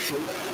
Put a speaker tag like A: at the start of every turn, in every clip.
A: Thank you.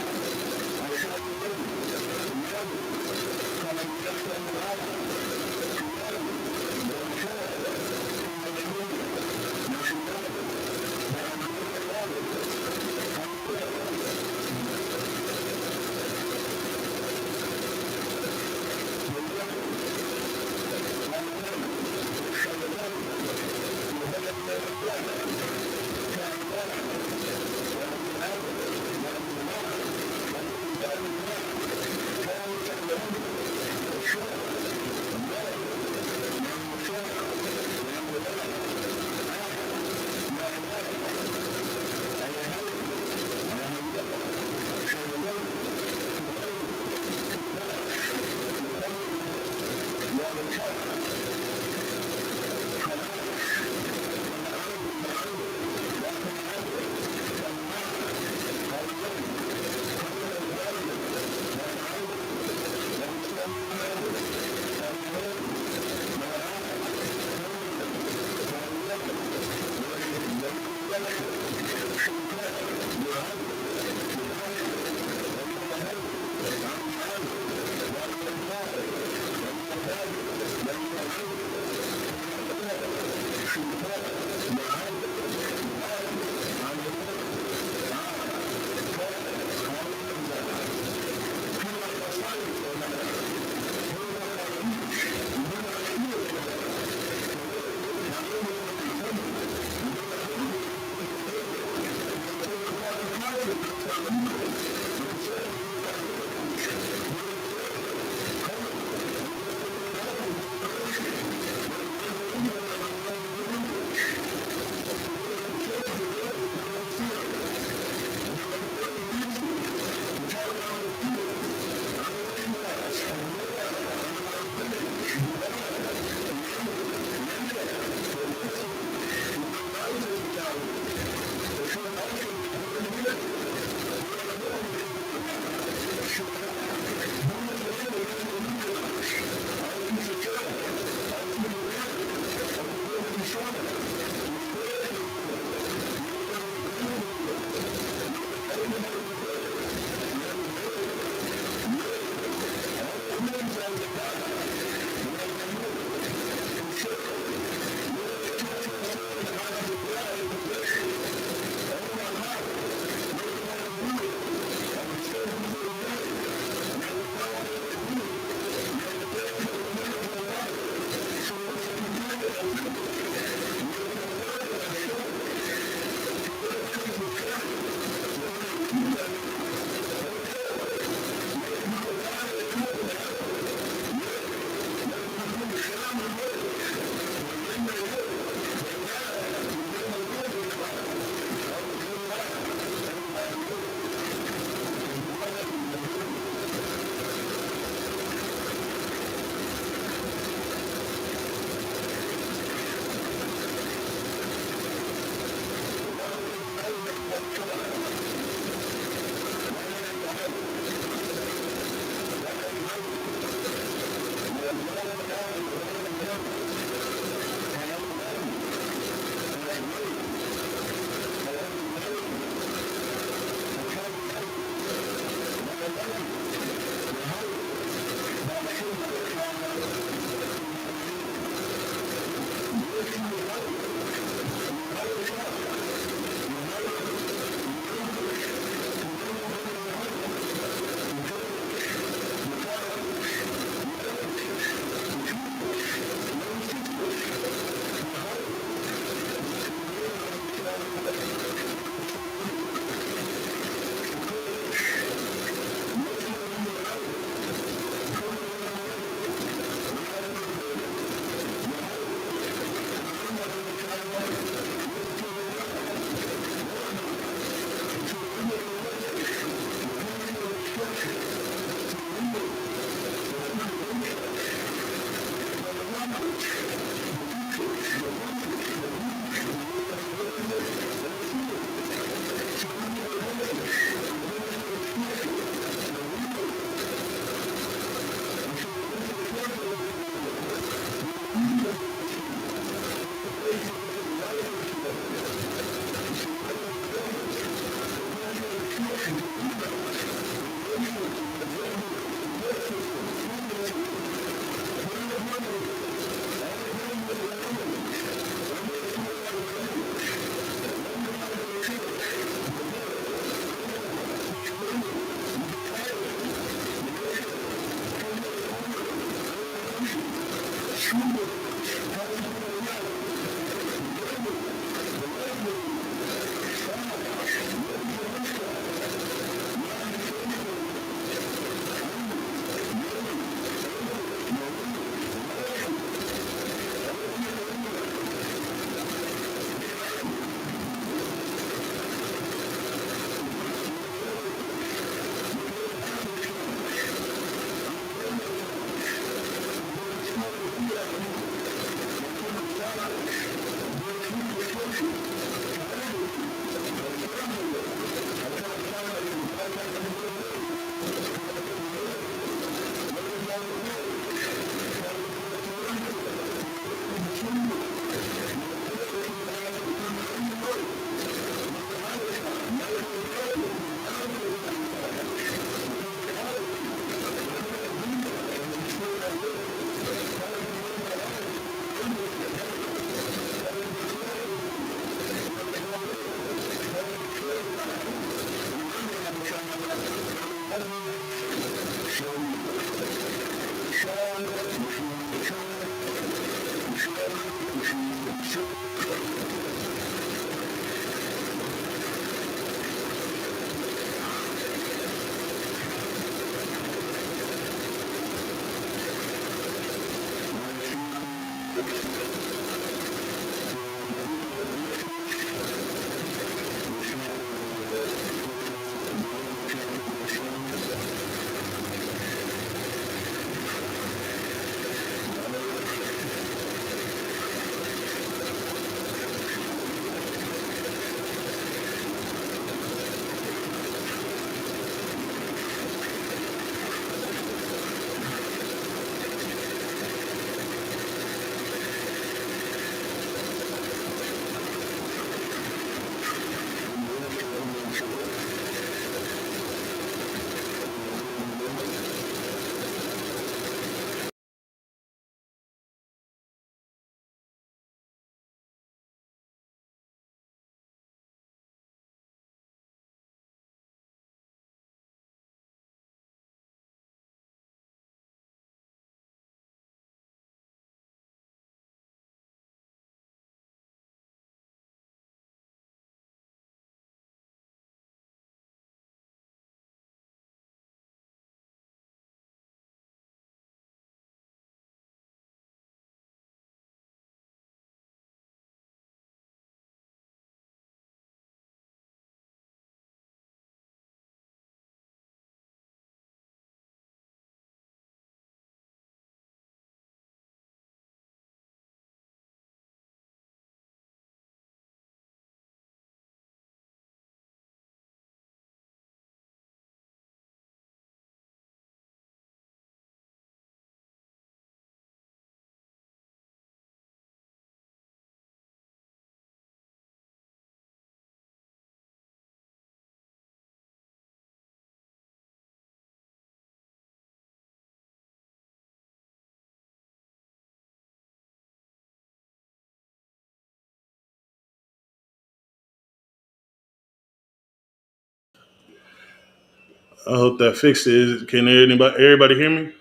A: I hope that fixed it. Can everybody hear me?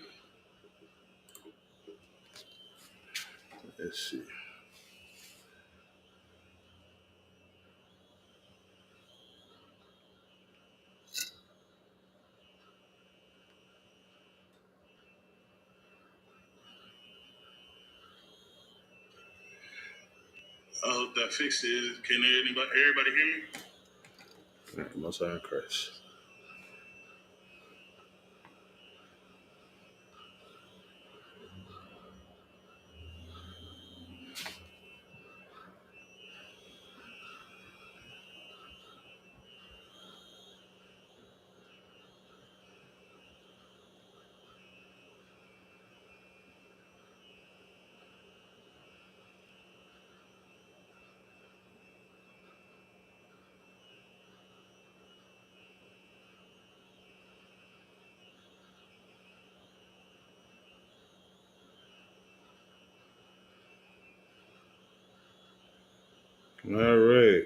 A: Let's see. I hope that fixed it. Can everybody hear me? All right, Most High in Christ. All right.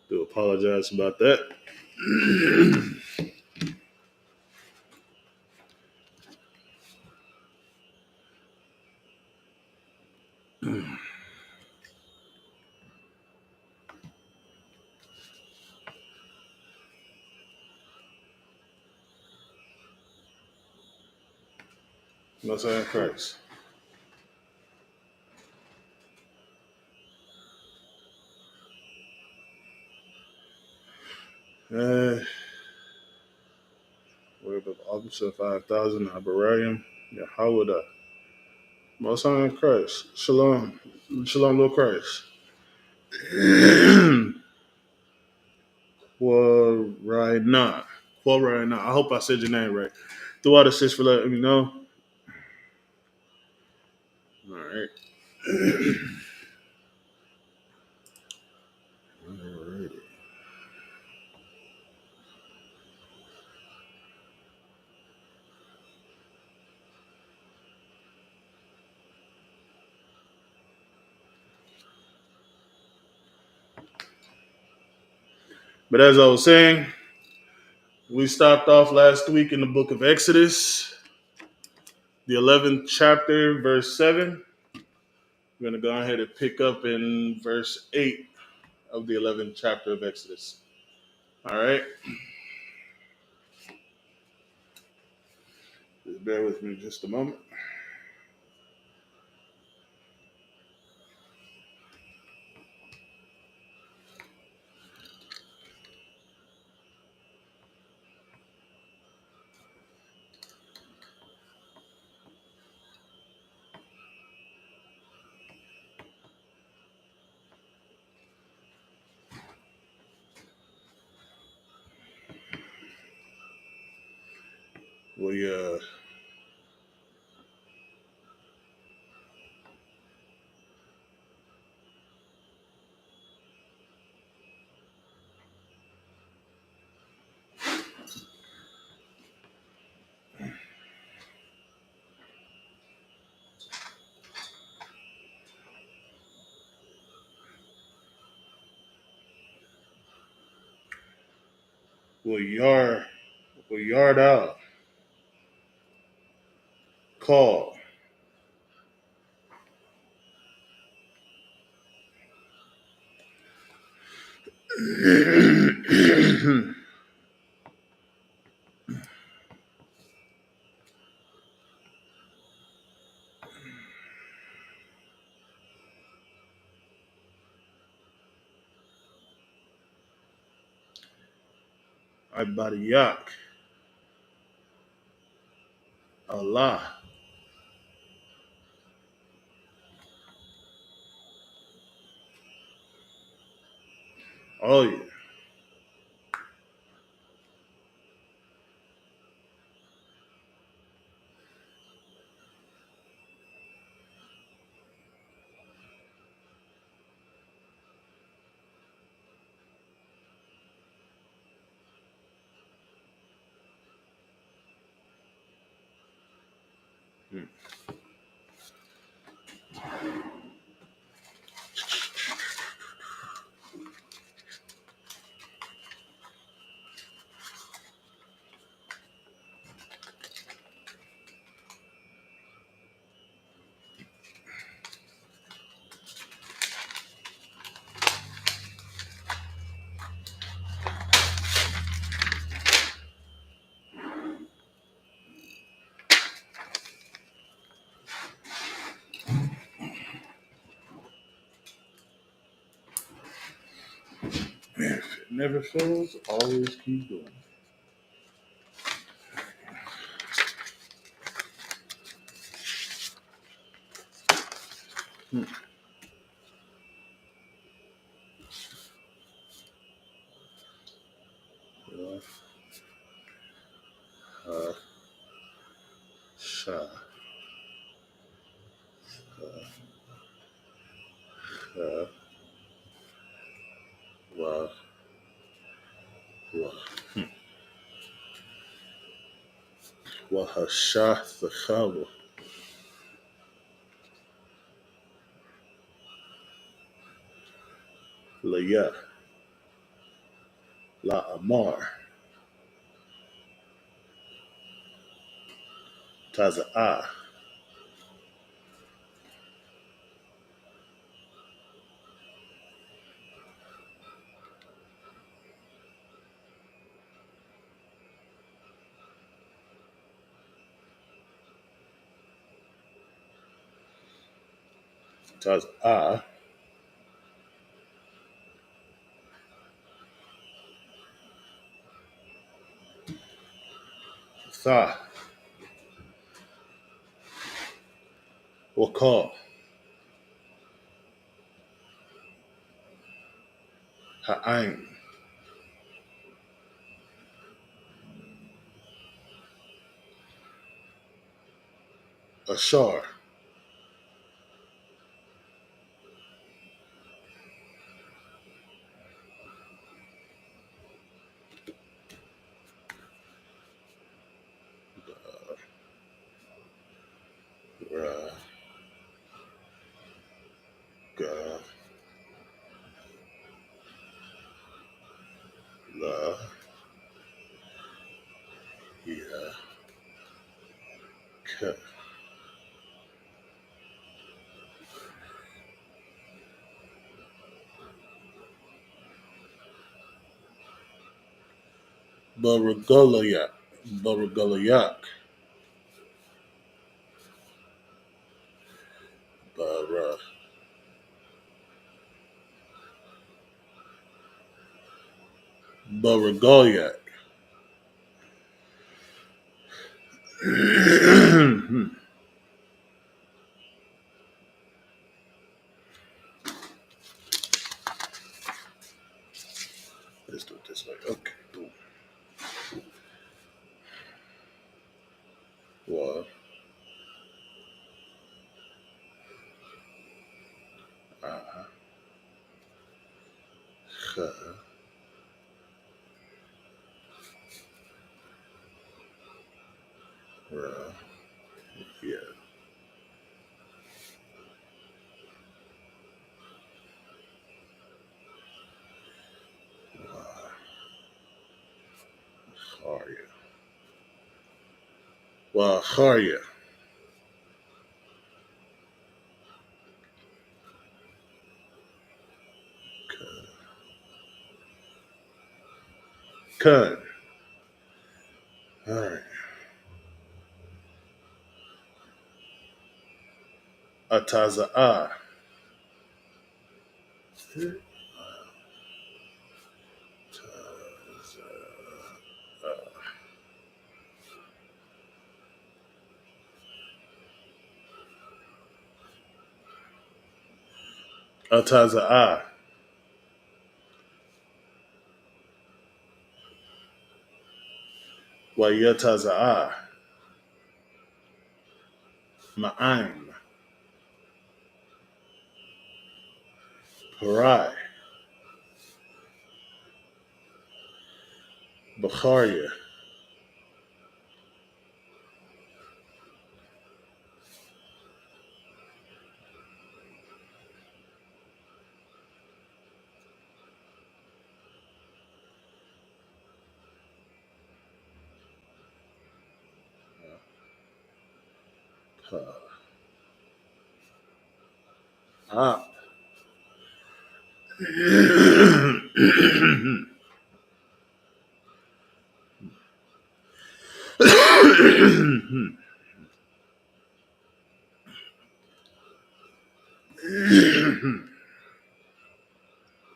A: Do apologize about that. Most High in Christ. Word of Officer 5000, Abarayim, Yahweh. Most High in Christ. Shalom. Shalom, Lord Christ. Quarina. Quarina. I hope I said your name right. Throughout assist for letting me know. All right. Alrighty. But as I was saying, we stopped off last week in the book of Exodus, the 11th chapter, verse 7. We're going to go ahead and pick up in verse 8 of the 11th chapter of Exodus. All right? Just bear with me just a moment. We yard out. Call. Ibadiyak. Allah. Oh, yeah. If it never fails, always keep going. Sha. Wa. Wa. Wahasha Thachava. Ya, La Amar, Taza'a, Taza'a, Tha, Waka, Ha'ain, Ashar, Ra, Ga, La, Ya, Ka, Baragalayak, Baragalayak, Bara, Baragalayak. Let's do it this way. Okay. Boom. Wa, Ah, Kha, Ra, Ya, Wa, Kharya. Wa, Kharya. Kun. All right. Ataza'a. Ataza'a. Wa Yataza'a. Ma'aim. Parai. Bakharya. Ah.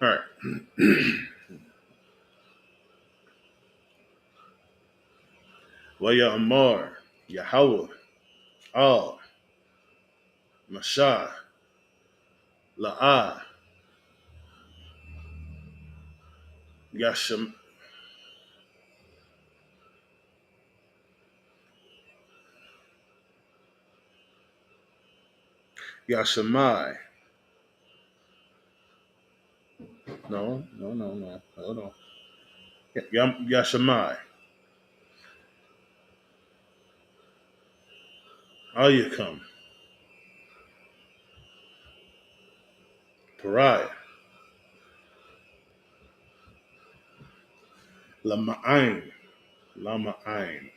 A: All right. Wa Ya'mar. Yahweh. Al. Mashah. La'ah. Yasham. Yashamai. No, no, no, no. Hold on. Yashamai. Ayakam. Pariah. Lama'ain. Lama'ain.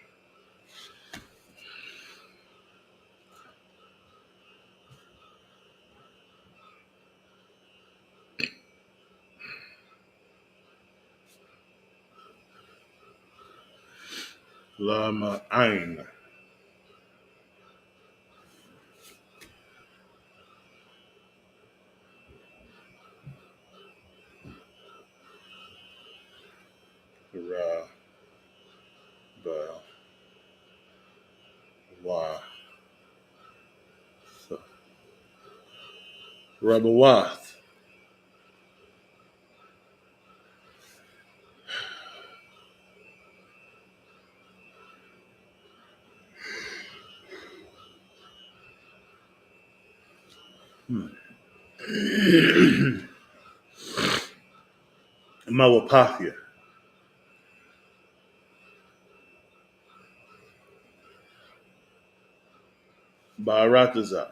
A: Lama'ain. Ra. Ba. Wa. Rabawath. Mawapathia. Ba'arataza.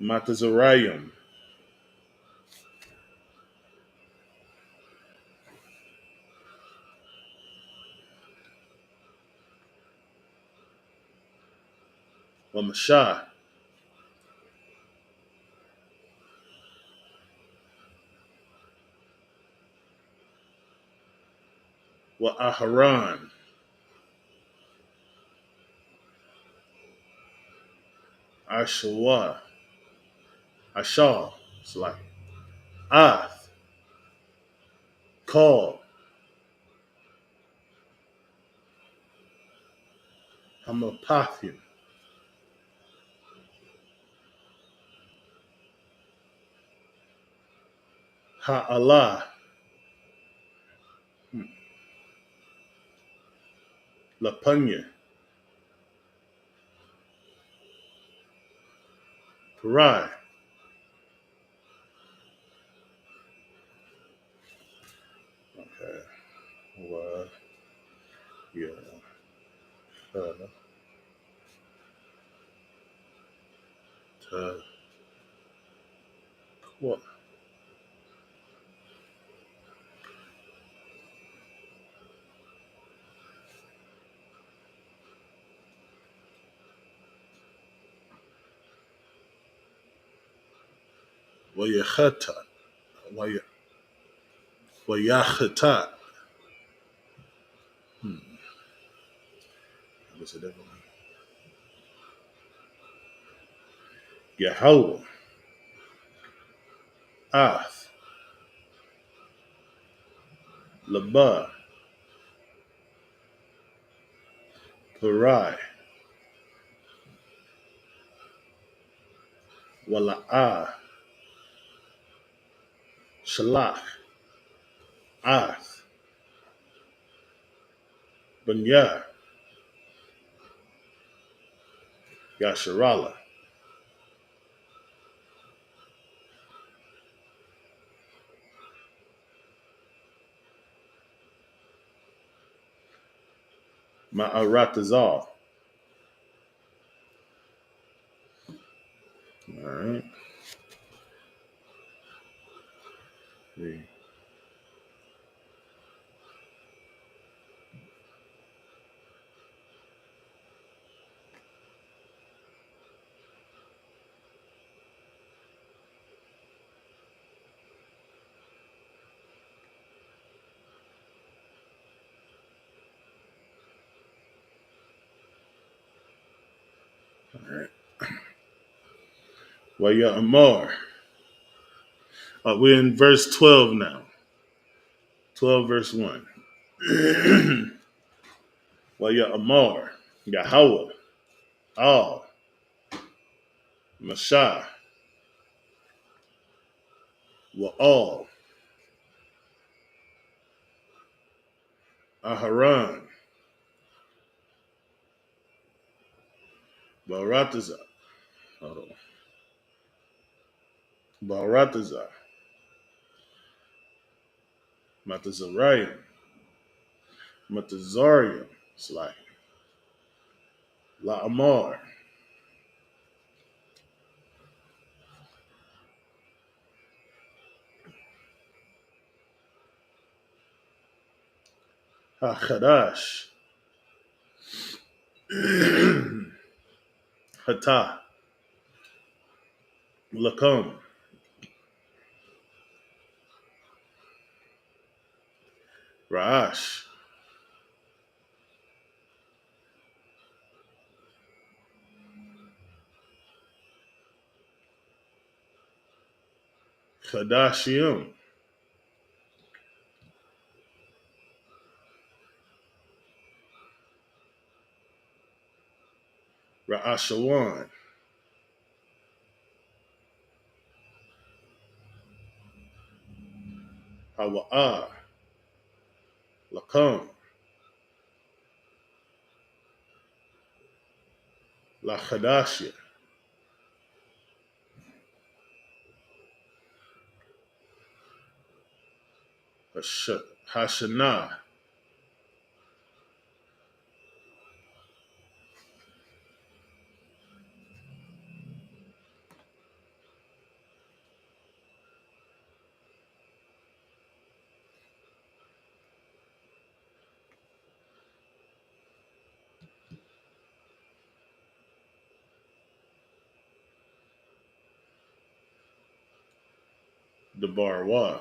A: Matazarayim. Wamashah. Wa Aharon. Ashawa. Ashal. It's like Ath. Call. Hamapathim. Ha'Allah. Lapunya. Parai. Okay. Wa. Yeah. Ta. What? Wayachata. Wayachata. What's the devil? Yahweh. Ath. Labah. Parai. Wala'ah. Shalach. Ath. Bunya. Yasharala. Ma'aratazal. All right. See. All right. Waya Amar. We're in verse 12 now. 12 verse 1. Waya Amar. Yahweh. Al. Mashah. Wa'al. Aharon. Barataza. Hold on. Barataza. Matazariam. Matazariam. It's like La Amar. HaChadash. Hata. Lakum. Ra'ash. Chadashim. Ra'ashawan. Hawa'ah. Lakum. La Chadashia. Hashanah. The Barwa.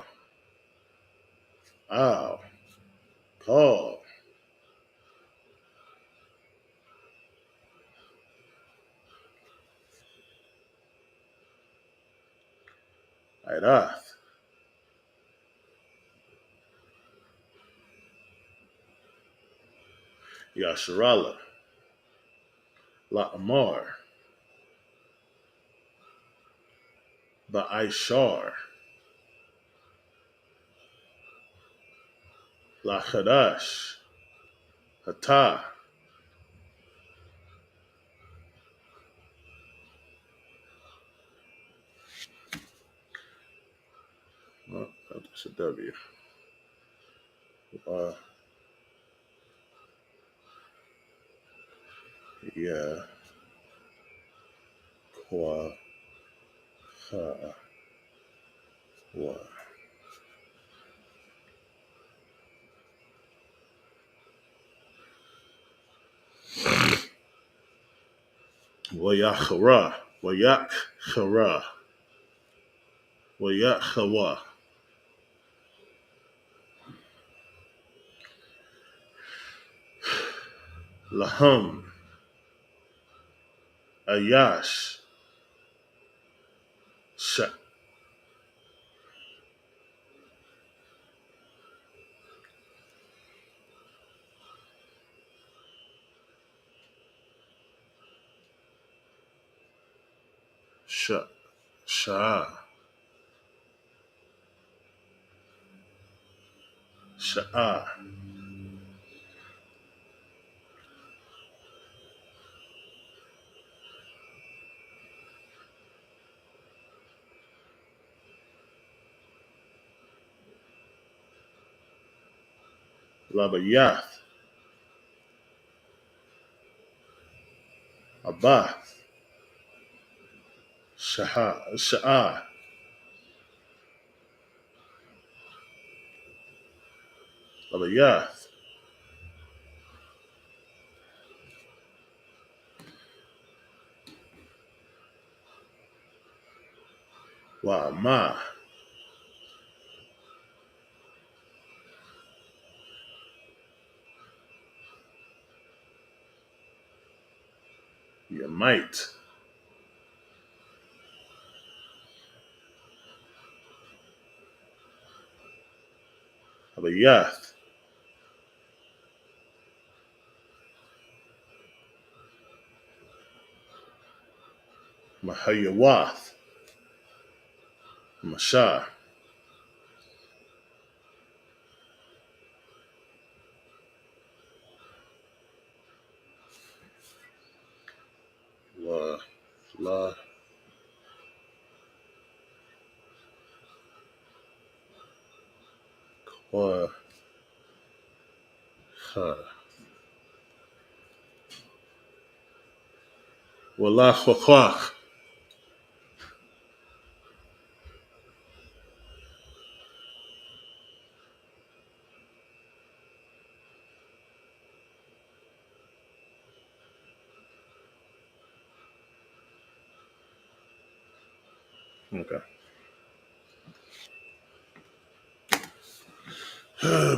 A: Ow. Call. Idath. Yasharala. La Amar. Ba'aishar. La Chadash. Hata. Oh, that's a W. Yeah. Kwa. Ha. Wa. Wayachara. Wayachara. Wayachawa. Laham. Ayash. Sha. Sha. Sha. Sha'a. Labayath. Abath. Shaha. Sha'a. Labayath. Wa'ama. You might. Labayath. Mahayawath. Masha. La. La. Kwa. Ha. Walach. Okay.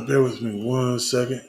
A: Bear with me 1 second.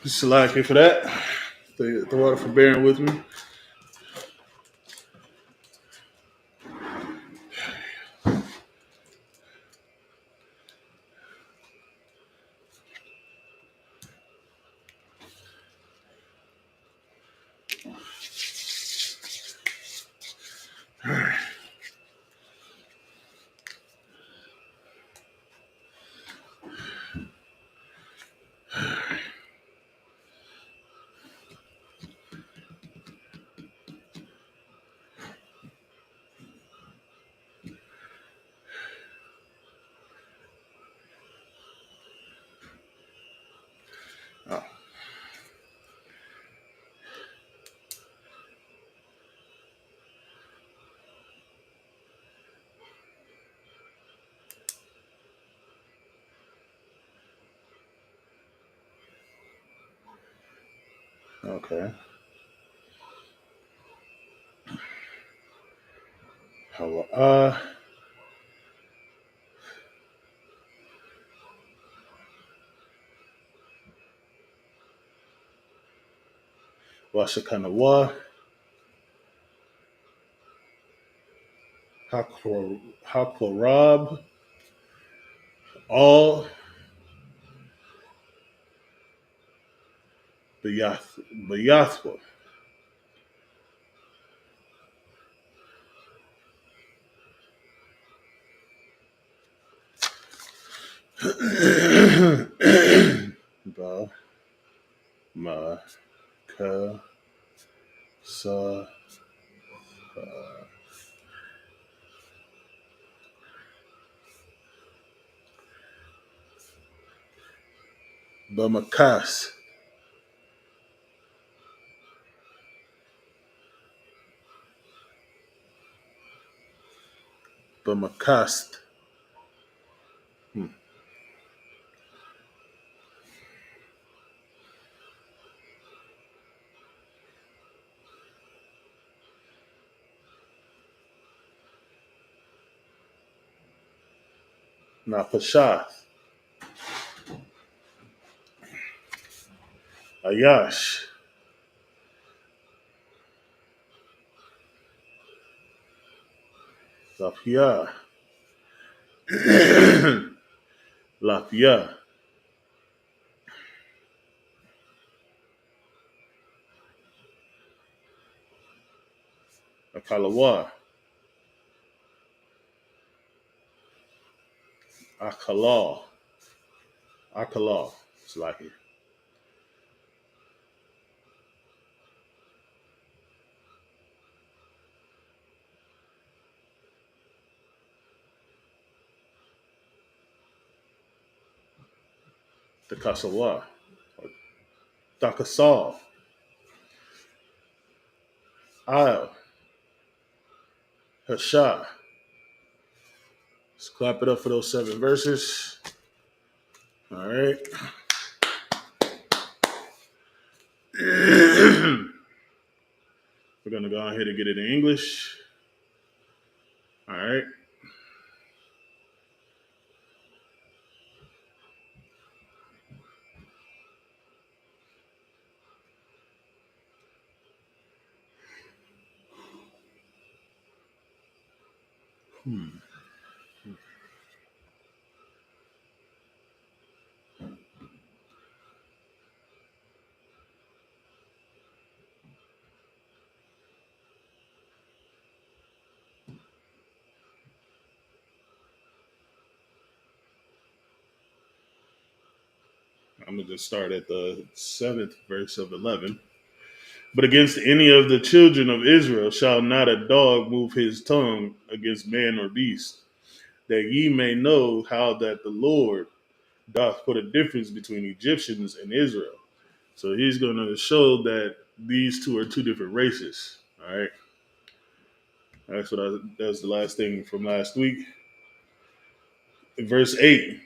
A: Salaki for that. The water for bearing with me. Oh, okay. How Washakanawa, Hakorab, all Bayathwa. Ba ma ka sa Bamakas, Bamakast, Napashath, Ayash, Lafia, Lafia, Akalawa, Akala, Akala. It's like it. The Kasawa, Dakasal, Isle, Hasha. Let's clap it up for those 7 verses. All right. We're gonna go ahead and get it in English. All right. I'm gonna just start at the 7th verse of 11. But against any of the children of Israel shall not a dog move his tongue against man or beast, that ye may know how that the Lord doth put a difference between Egyptians and Israel. So he's going to show that these two are two different races. All right. That's the last thing from last week. Verse 8.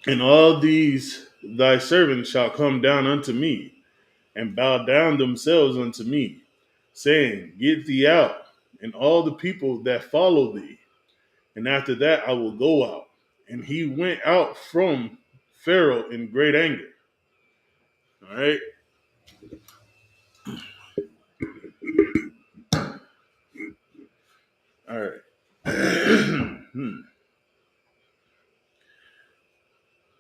A: And all these thy servants shall come down unto me and bow down themselves unto me, saying, Get thee out, and all the people that follow thee. And after that I will go out. And he went out from Pharaoh in great anger. All right. All right.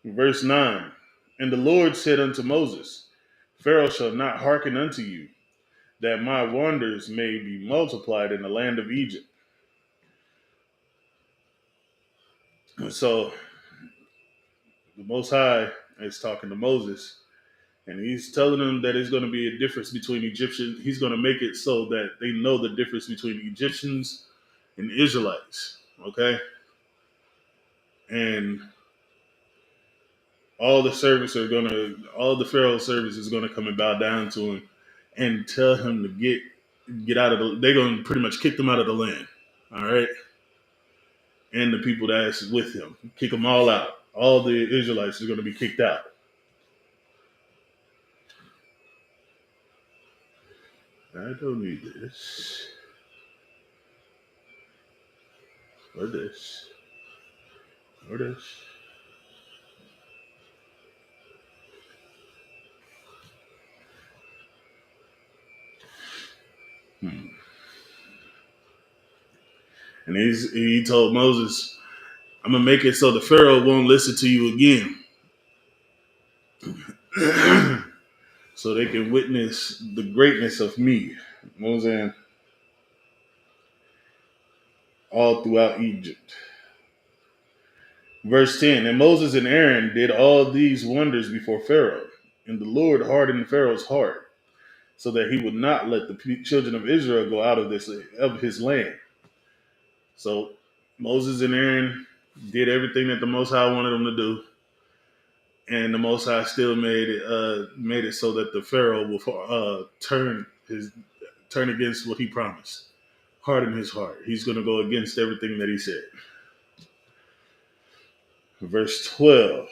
A: Verse 9. And the Lord said unto Moses, Pharaoh shall not hearken unto you, that my wonders may be multiplied in the land of Egypt. So the Most High is talking to Moses, and he's telling them that there's going to be a difference between Egyptians. He's going to make it so that they know the difference between Egyptians and Israelites. Okay, and all the Pharaoh service is gonna come and bow down to him and tell him to get out of the. They're gonna pretty much kick them out of the land. All right, and the people that's with him, kick them all out. All the Israelites are gonna be kicked out. I don't need this or this or this. Hmm. And he told Moses, "I'm gonna make it so the Pharaoh won't listen to you again." So they can witness the greatness of me. You know what I'm saying? All throughout Egypt. Verse 10. And Moses and Aaron did all these wonders before Pharaoh. And the Lord hardened Pharaoh's heart, so that he would not let the children of Israel go out of his land. So Moses and Aaron did everything that the Most High wanted them to do, and the Most High still made it so that the Pharaoh will turn against what he promised, harden his heart. He's going to go against everything that he said. Verse 12.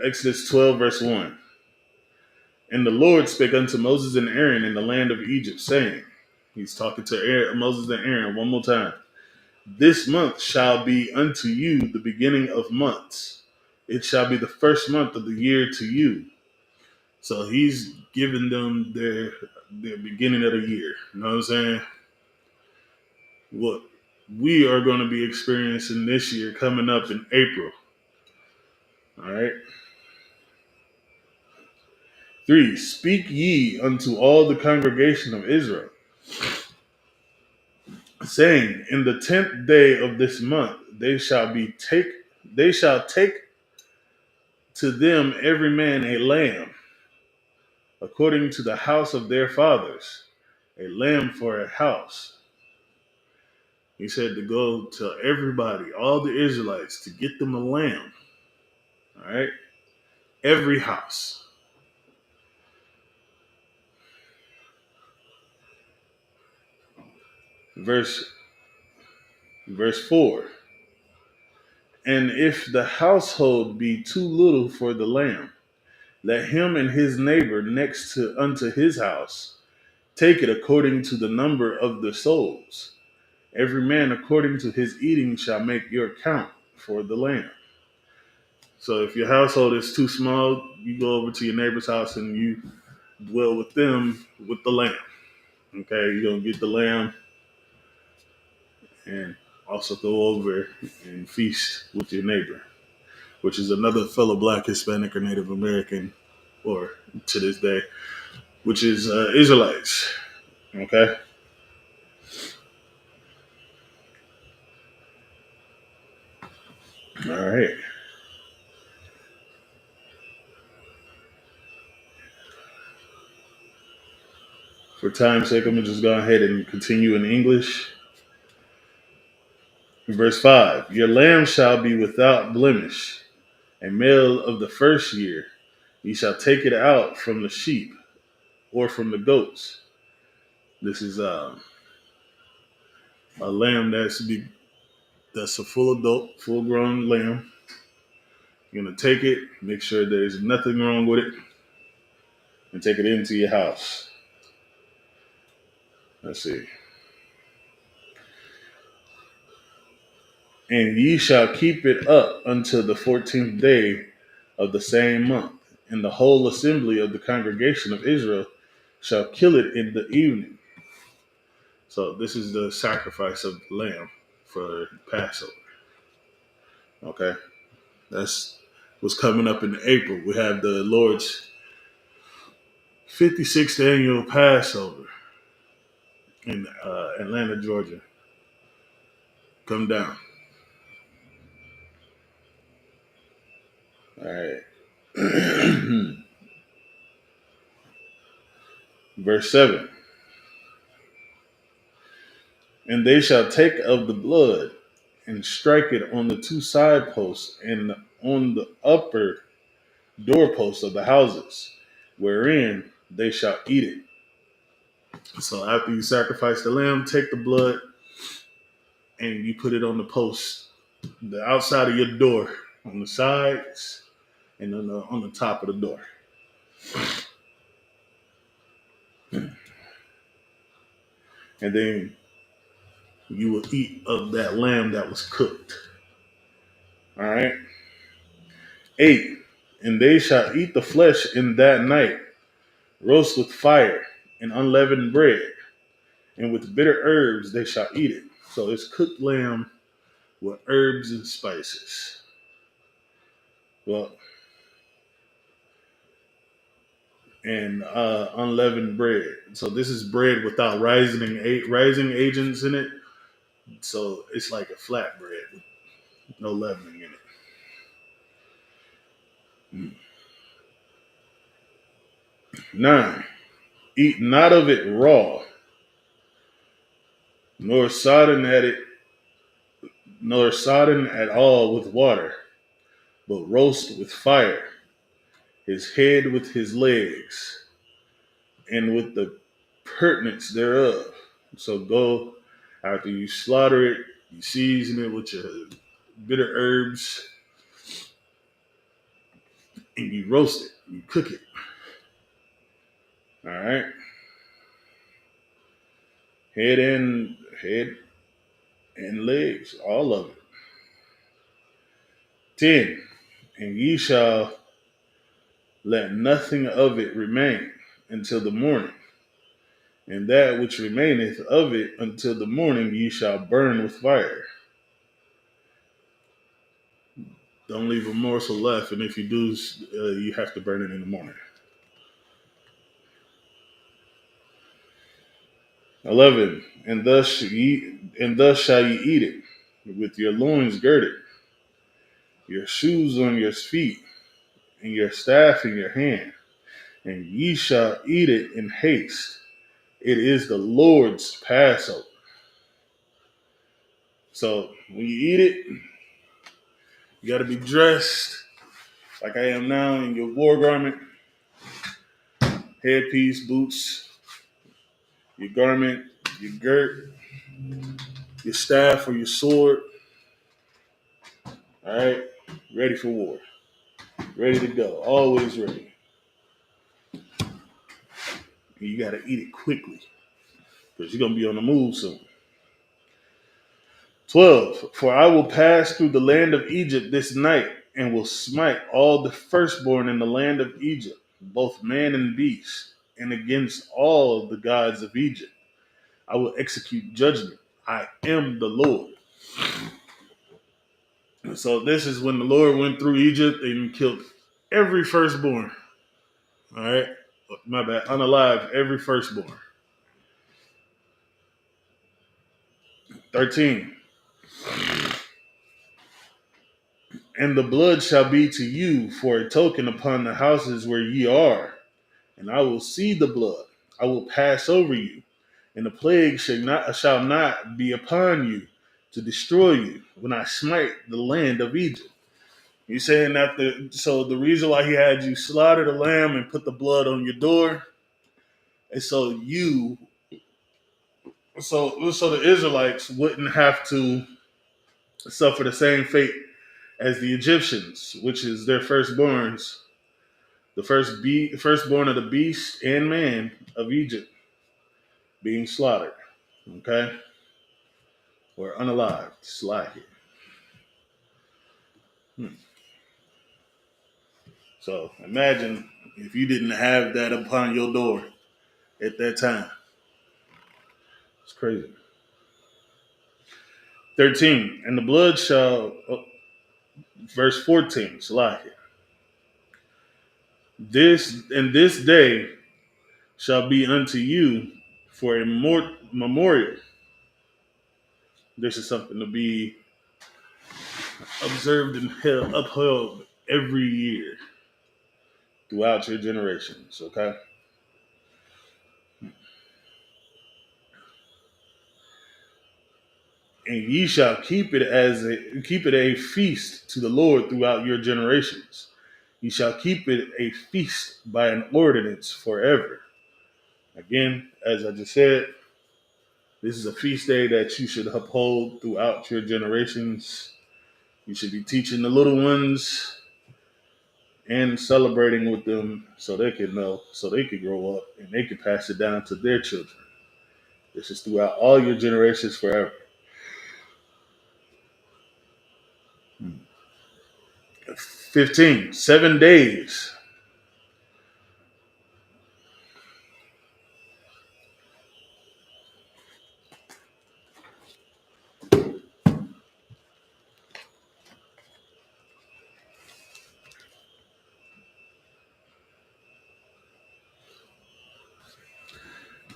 A: Exodus 12, verse 1. And the Lord spake unto Moses and Aaron in the land of Egypt, saying, he's talking to Moses and Aaron one more time. This month shall be unto you the beginning of months. It shall be the first month of the year to you. So he's giving them their beginning of the year. You know what I'm saying? What we are going to be experiencing this year coming up in April. All right. 3. Speak ye unto all the congregation of Israel, saying, in the 10th day of this month they shall take to them every man a lamb, according to the house of their fathers, a lamb for a house. He said to go to everybody, all the Israelites, to get them a lamb. All right? Every house. Verse 4. And if the household be too little for the lamb, let him and his neighbor next to unto his house take it according to the number of the souls. Every man according to his eating shall make your count for the lamb. So if your household is too small, you go over to your neighbor's house and you dwell with them with the lamb. Okay, you're gonna get the lamb and also go over and feast with your neighbor, which is another fellow Black, Hispanic, or Native American, or to this day, which is Israelites. Okay. All right. For time's sake, I'm gonna just go ahead and continue in English. Verse 5. Your lamb shall be without blemish, a male of the first year. Ye shall take it out from the sheep or from the goats. This is a lamb that's a full adult, full grown lamb. You're gonna take it, make sure there's nothing wrong with it, and take it into your house. Let's see. And ye shall keep it up until the 14th day of the same month, and the whole assembly of the congregation of Israel shall kill it in the evening. So this is the sacrifice of the lamb for Passover. Okay, that's what's coming up in April. We have the Lord's 56th annual Passover in Atlanta, Georgia. Come down. All right. Verse 7. And they shall take of the blood and strike it on the two side posts and on the upper doorposts of the houses, wherein they shall eat it. So after you sacrifice the lamb, take the blood and you put it on the post, the outside of your door, on the sides and on the top of the door. And then you will eat of that lamb that was cooked. All right. 8. And they shall eat the flesh in that night, roast with fire and unleavened bread, and with bitter herbs they shall eat it. So it's cooked lamb with herbs and spices. Well, and unleavened bread. So this is bread without rising agents in it. So it's like a flat bread, no leavening in it. 9. Eat not of it raw, nor sodden at all with water, but roast with fire, his head with his legs, and with the pertinence thereof. So go after you slaughter it, you season it with your bitter herbs, and you roast it, you cook it. All right, head and legs, all of it. 10. And ye shall let nothing of it remain until the morning. And that which remaineth of it until the morning ye shall burn with fire. Don't leave a morsel left, and if you do, you have to burn it in the morning. 11. And thus shall ye eat it, with your loins girded, your shoes on your feet, and your staff in your hand. And ye shall eat it in haste. It is the Lord's Passover. So when you eat it, you got to be dressed like I am now in your war garment, headpiece, boots, your garment, your girt, your staff or your sword. All right, ready for war, ready to go, always ready. And you got to eat it quickly because you're gonna be on the move soon. 12. For I will pass through the land of Egypt this night, and will smite all the firstborn in the land of Egypt, both man and beast, and against all the gods of Egypt I will execute judgment. I am the Lord. So this is when the Lord went through Egypt and killed every firstborn. All right, my bad, unalive every firstborn. 13. And the blood shall be to you for a token upon the houses where ye are, and I will see the blood. I will pass over you, and the plague shall not be upon you to destroy you when I smite the land of Egypt. He's saying that the reason why he had you slaughter the lamb and put the blood on your door is so the Israelites wouldn't have to suffer the same fate as the Egyptians, which is their firstborns, the firstborn of the beast and man of Egypt being slaughtered, okay, or unalived, slaughtered. So imagine if you didn't have that upon your door at that time. It's crazy. 13. And the blood shall, verse 14, Salakia. This day shall be unto you for a memorial. This is something to be observed and upheld every year throughout your generations, okay? and ye shall keep it a feast to the Lord throughout your generations. Ye shall keep it a feast by an ordinance forever. Again, as I just said, this is a feast day that you should uphold throughout your generations. You should be teaching the little ones and celebrating with them so they can know, so they can grow up and they can pass it down to their children. This is throughout all your generations forever. 15, 7 days.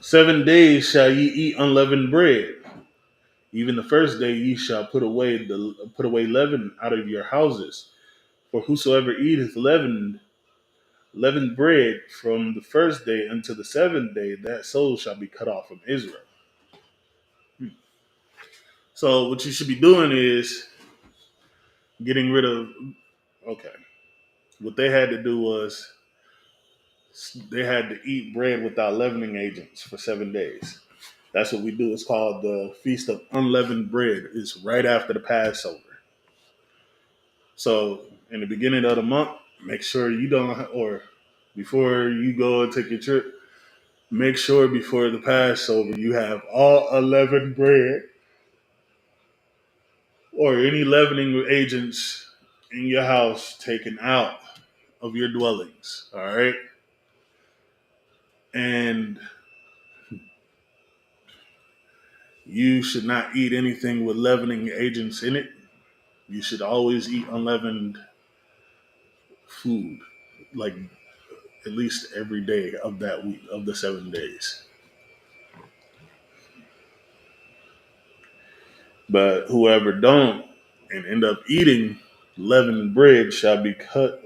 A: 7 days shall ye eat unleavened bread. Even the first day ye shall put away leaven out of your houses. For whosoever eateth leavened bread from the first day until the seventh day, that soul shall be cut off from Israel. So what you should be doing is getting rid of. Okay, what they had to do was they had to eat bread without leavening agents for 7 days. That's what we do. It's called the Feast of Unleavened Bread. It's right after the Passover. So in the beginning of the month, make sure you don't, or before you go and take your trip, make sure before the Passover you have all unleavened bread or any leavening agents in your house taken out of your dwellings. All right. And you should not eat anything with leavening agents in it. You should always eat unleavened food, like at least every day of that week, of the 7 days. But whoever don't and end up eating leavened bread shall be cut.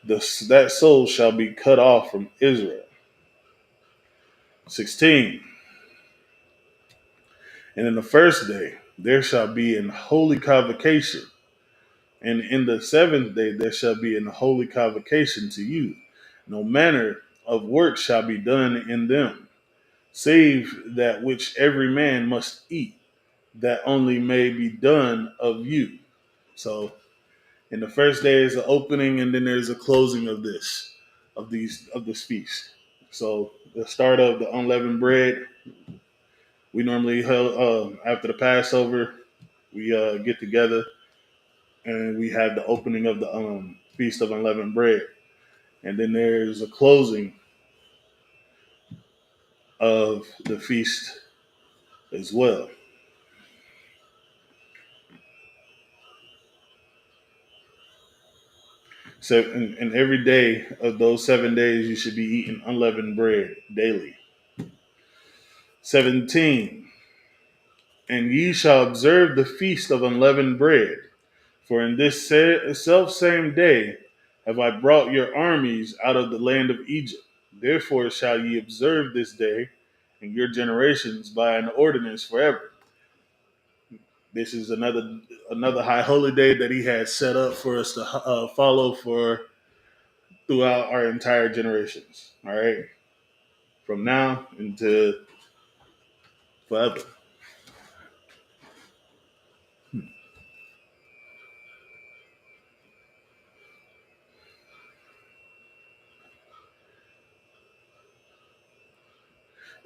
A: That soul shall be cut off from Israel. 16. And in the first day there shall be an holy convocation, and in the seventh day there shall be an holy convocation to you. No manner of work shall be done in them, save that which every man must eat, that only may be done of you. So, in the first day is the opening, and then there's a closing of this feast. So, the start of the unleavened bread, we normally after the Passover, we get together and we have the opening of the feast of unleavened bread, and then there's a closing of the feast as well. So, and every day of those 7 days, you should be eating unleavened bread daily. 17. And ye shall observe the feast of unleavened bread, for in this self same day have I brought your armies out of the land of Egypt. Therefore shall ye observe this day in your generations by an ordinance forever. This is another high holy day that he has set up for us to follow for throughout our entire generations. All right, from now into forever.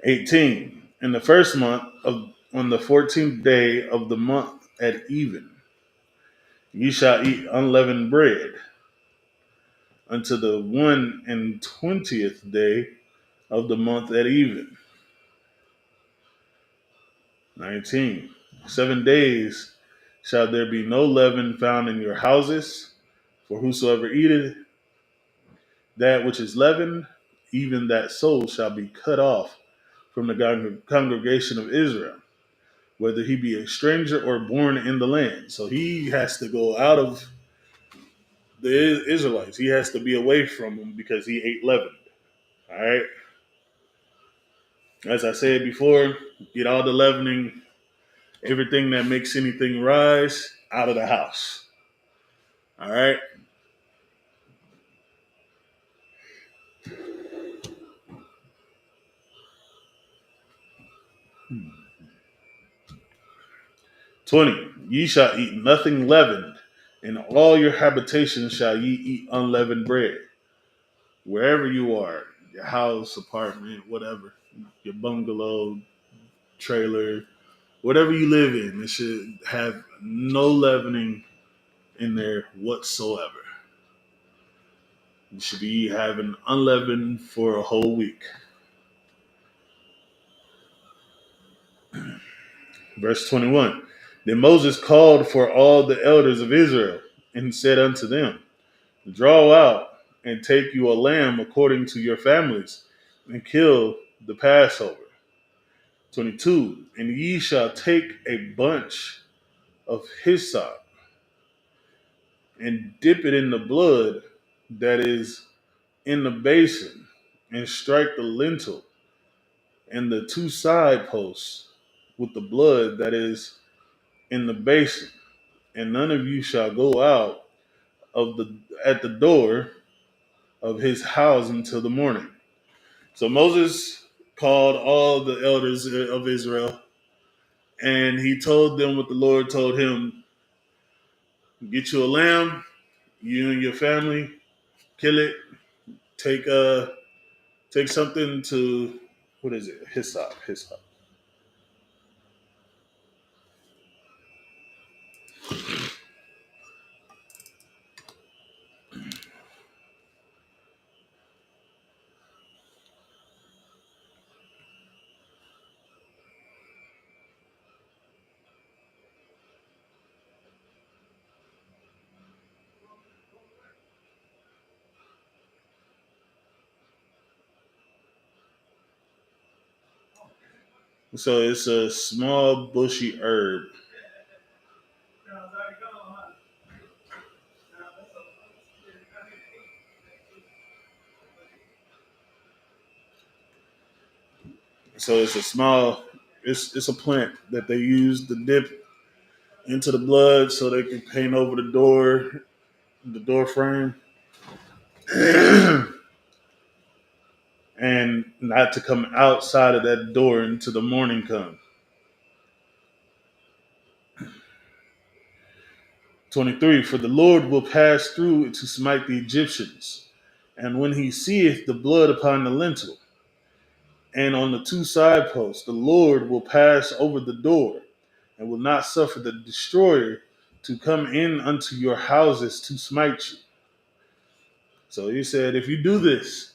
A: 18. In the first month of on the 14th day of the month at even, ye shall eat unleavened bread unto the 1 and 20th day of the month at even. 19. 7 days shall there be no leaven found in your houses, for whosoever eateth that which is leavened, even that soul shall be cut off from the congregation of Israel, whether he be a stranger or born in the land. So he has to go out of the Israelites. He has to be away from them because he ate leaven. All right. As I said before, get all the leavening Everything that makes anything rise out of the house. All right. 20. Ye shall eat nothing leavened. In all your habitations shall ye eat unleavened bread. Wherever you are, your house, apartment, whatever, your bungalow, trailer, whatever you live in, it should have no leavening in there whatsoever. You should be having unleavened for a whole week. Verse 21. Then Moses called for all the elders of Israel and said unto them, draw out and take you a lamb according to your families and kill the Passover. 22. And ye shall take a bunch of hyssop and dip it in the blood that is in the basin and strike the lintel and the two side posts with the blood that is in the basin, and none of you shall go out of the at the door of his house until the morning. So Moses called all the elders of Israel, and he told them what the Lord told him: get you a lamb, you and your family, kill it, take take something to, what is it? Hyssop. So it's a small bushy herb. So it's a small, it's a plant that they use to dip into the blood so they can paint over the door frame, and not to come outside of that door until the morning comes. 23. For the Lord will pass through to smite the Egyptians, and when he seeth the blood upon the lintel and on the two side posts, the Lord will pass over the door and will not suffer the destroyer to come in unto your houses to smite you. So he said, if you do this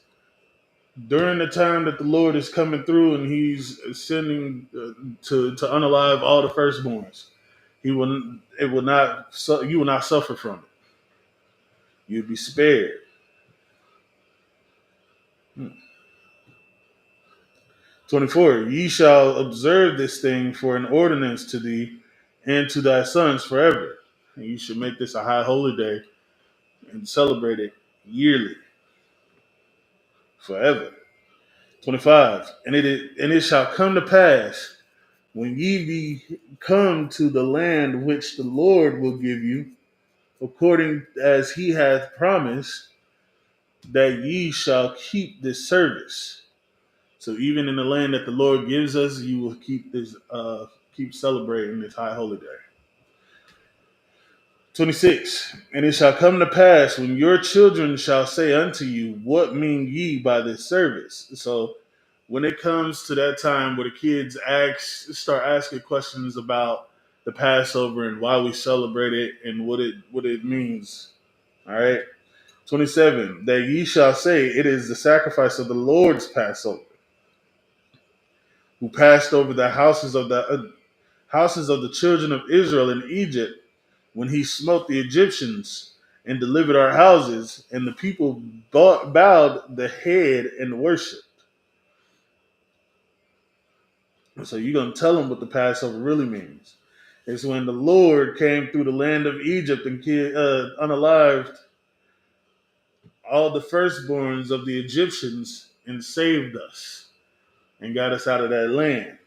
A: during the time that the Lord is coming through and he's sending to unalive all the firstborns, he will it will not you will not suffer from it. You'll be spared. 24. Ye shall observe this thing for an ordinance to thee and to thy sons forever. And you should make this a high holy day and celebrate it yearly, forever. 25. And it shall come to pass when ye be come to the land which the Lord will give you, according as he hath promised, that ye shall keep this service. So even in the land that the Lord gives us, you will keep celebrating this high holy day. 26. And it shall come to pass when your children shall say unto you, what mean ye by this service? So when it comes to that time where the kids start asking questions about the Passover and why we celebrate it and what it means. All right. 27. That ye shall say it is the sacrifice of the Lord's Passover, who passed over the houses of the children of Israel in Egypt when he smote the Egyptians and delivered our houses, and the people bowed the head and worshiped. So you're going to tell them what the Passover really means. It's when the Lord came through the land of Egypt and unalived all the firstborns of the Egyptians and saved us and got us out of that land.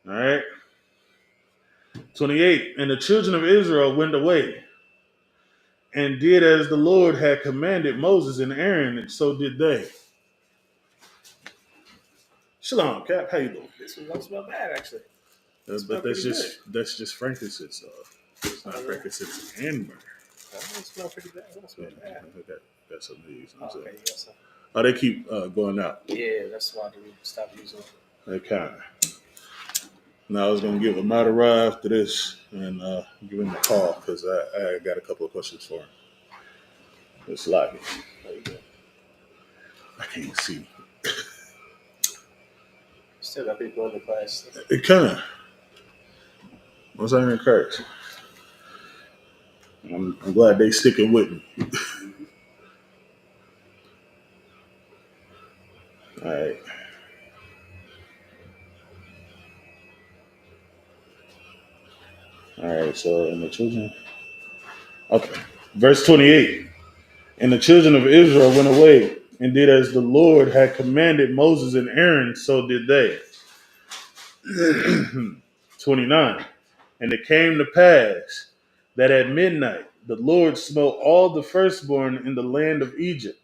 A: All right. 28. And the children of Israel went away and did as the Lord had commanded Moses and Aaron, and so did they. Shalom, Cap. How you doing?
B: This one don't smell bad, actually.
A: But that's just frankincense. It's not frankincense and myrrh.
B: That don't smell pretty bad. That don't smell bad.
A: That's amazing.
B: Okay, yes, sir.
A: Oh, they keep going out.
B: Yeah, that's why we stopped using them.
A: They kind of. Now I was gonna give Ahmad a ride after this and give him a call because I got a couple of questions for him. It's live.
B: There you go.
A: I can't see.
B: Still got people in the class.
A: It kind of. What's I encouraged? I'm glad they sticking with me. All right. All right. So in the children. Okay. Verse 28. And the children of Israel went away and did as the Lord had commanded Moses and Aaron, so did they. 29. And it came to pass that at midnight the Lord smote all the firstborn in the land of Egypt,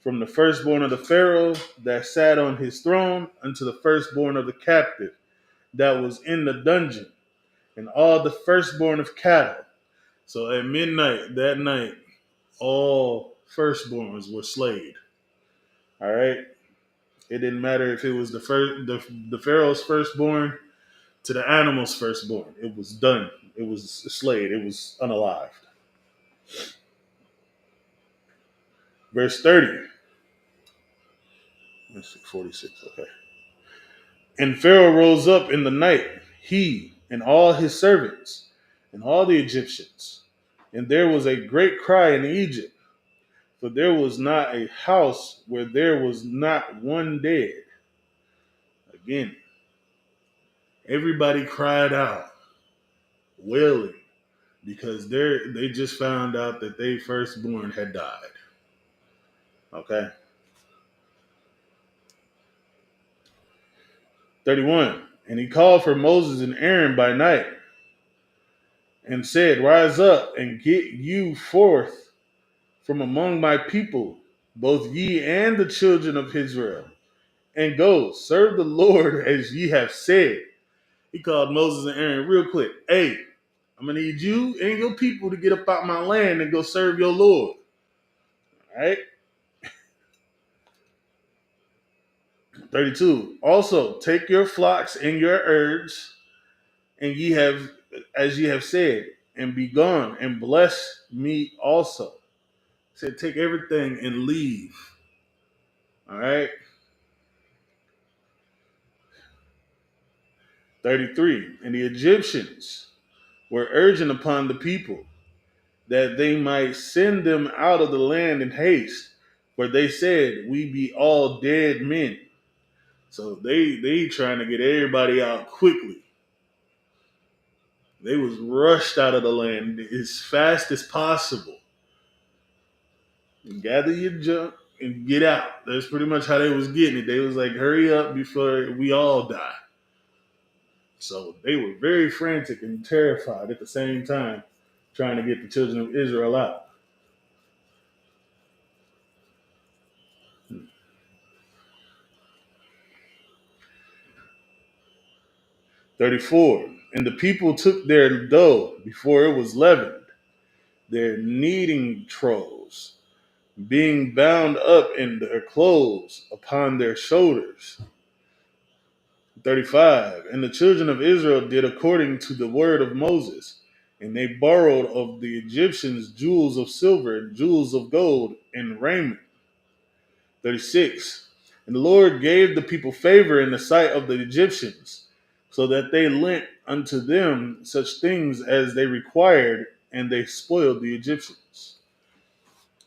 A: from the firstborn of the Pharaoh that sat on his throne unto the firstborn of the captive that was in the dungeon, and all the firstborn of cattle. So at midnight that night, all firstborns were slain. All right. It didn't matter if it was the Pharaoh's firstborn to the animal's firstborn. It was done. It was slayed. It was unalived. Verse 30. Let's see, 46. Okay. And Pharaoh rose up in the night, he and all his servants, and all the Egyptians. And there was a great cry in Egypt, for there was not a house where there was not one dead. Again, everybody cried out, wailing, because they just found out that their firstborn had died. Okay. 31. And he called for Moses and Aaron by night and said, rise up and get you forth from among my people, both ye and the children of Israel, and go serve the Lord as ye have said. He called Moses and Aaron real quick. Hey, I'm going to need you and your people to get up out my land and go serve your Lord. All right. 32. Also, take your flocks and your herds, and ye have, as ye have said, and be gone, and bless me also. He said, take everything and leave. All right. 33. And the Egyptians were urging upon the people that they might send them out of the land in haste, for they said, we be all dead men. So they trying to get everybody out quickly. They was rushed out of the land as fast as possible. And gather your junk and get out. That's pretty much how they was getting it. They was like, hurry up before we all die. So they were very frantic and terrified at the same time, trying to get the children of Israel out. 34. And the people took their dough before it was leavened, their kneading troughs, being bound up in their clothes upon their shoulders. 35. And the children of Israel did according to the word of Moses, and they borrowed of the Egyptians jewels of silver, jewels of gold, and raiment. 36. And the Lord gave the people favor in the sight of the Egyptians, so that they lent unto them such things as they required, and they spoiled the Egyptians.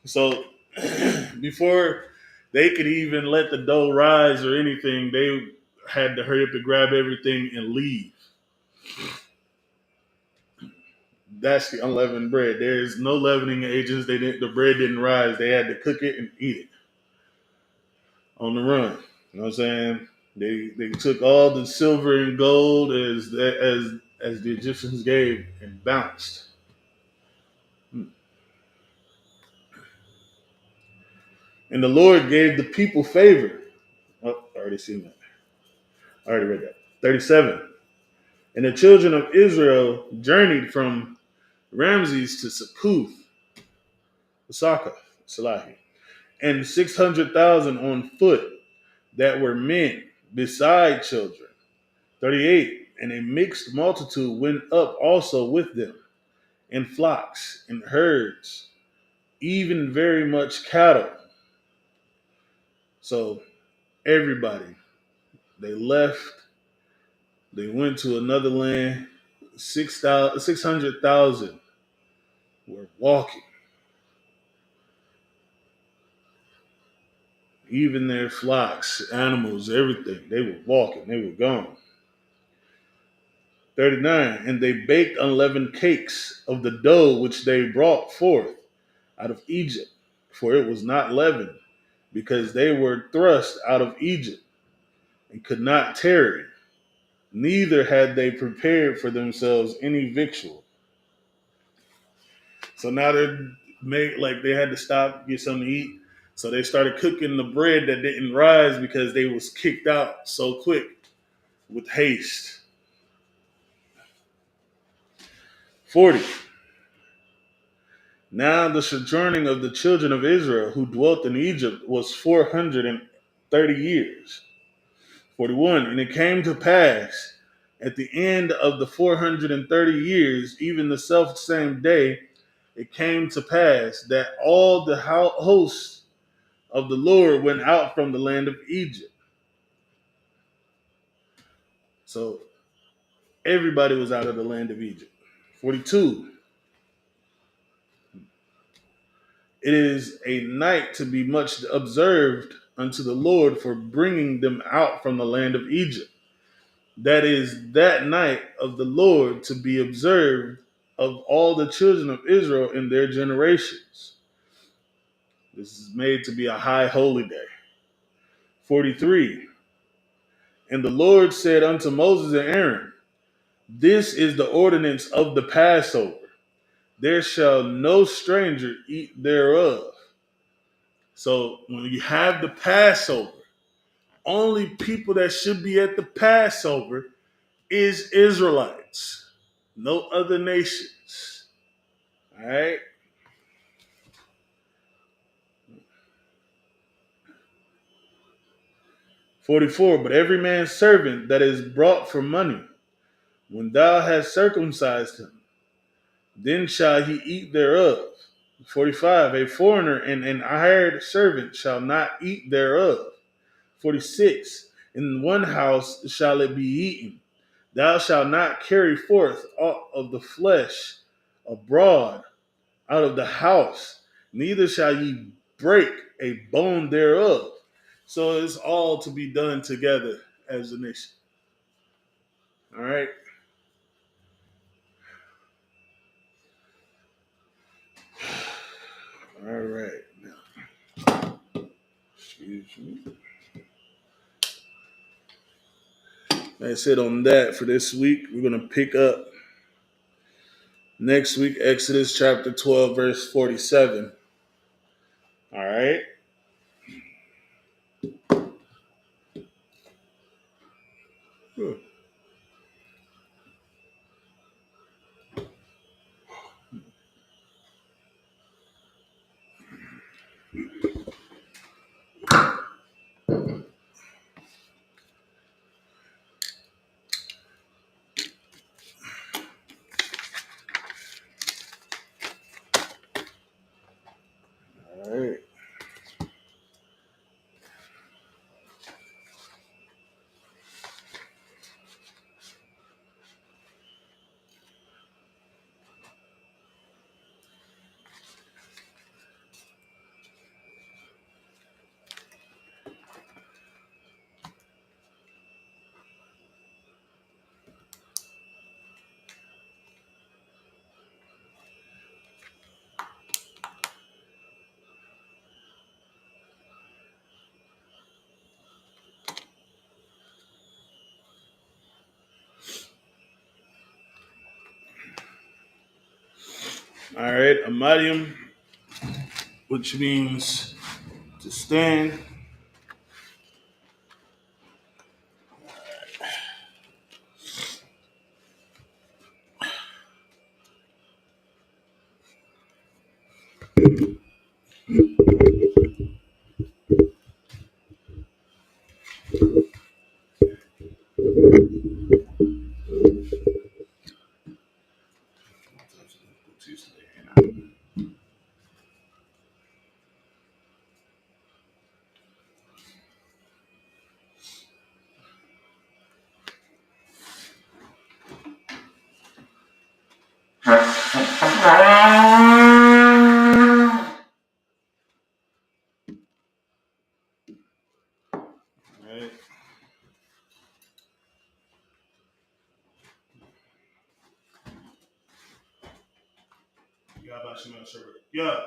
A: So before they could even let the dough rise or anything, they had to hurry up and grab everything and leave. That's the unleavened bread. There's no leavening agents. The bread didn't rise. They had to cook it and eat it on the run. You know what I'm saying? They took all the silver and gold as as the Egyptians gave and bounced. And the Lord gave the people favor. Oh, I already seen that. I already read that. 37. And the children of Israel journeyed from Ramses to Succoth, Osaka, Salahi, and 600,000 on foot that were men, beside children. 38. And a mixed multitude went up also with them, and flocks and herds, even very much cattle. So everybody, they left, they went to another land. 600,000 were walking. Even their flocks, animals, everything, they were walking, they were gone. 39. And they baked unleavened cakes of the dough which they brought forth out of Egypt, for it was not leavened, because they were thrust out of Egypt and could not tarry, neither had they prepared for themselves any victual. So now they're made like they had to stop, get something to eat. So they started cooking the bread that didn't rise because they was kicked out so quick with haste. 40. Now the sojourning of the children of Israel who dwelt in Egypt was 430 years. 41. And it came to pass at the end of the 430 years, even the self same day, it came to pass that all the hosts of the Lord went out from the land of Egypt. So everybody was out of the land of Egypt. 42. It is a night to be much observed unto the Lord for bringing them out from the land of Egypt. That is that night of the Lord to be observed of all the children of Israel in their generations. This is made to be a high holy day. 43. And the Lord said unto Moses and Aaron, this is the ordinance of the Passover. There shall no stranger eat thereof. So when you have the Passover, only people that should be at the Passover is Israelites, no other nations. All right. 44. But every man's servant that is brought for money, when thou hast circumcised him, then shall he eat thereof. 45. A foreigner and an hired servant shall not eat thereof. 46. In one house shall it be eaten. Thou shalt not carry forth aught of the flesh abroad out of the house, neither shall ye break a bone thereof. So it's all to be done together as a nation. All right. All right. Now, excuse me. That's it on that for this week. We're going to pick up next week, Exodus chapter 12, verse 47. All right. All right. All right, Amadium, which means to stand. All right. Yeah.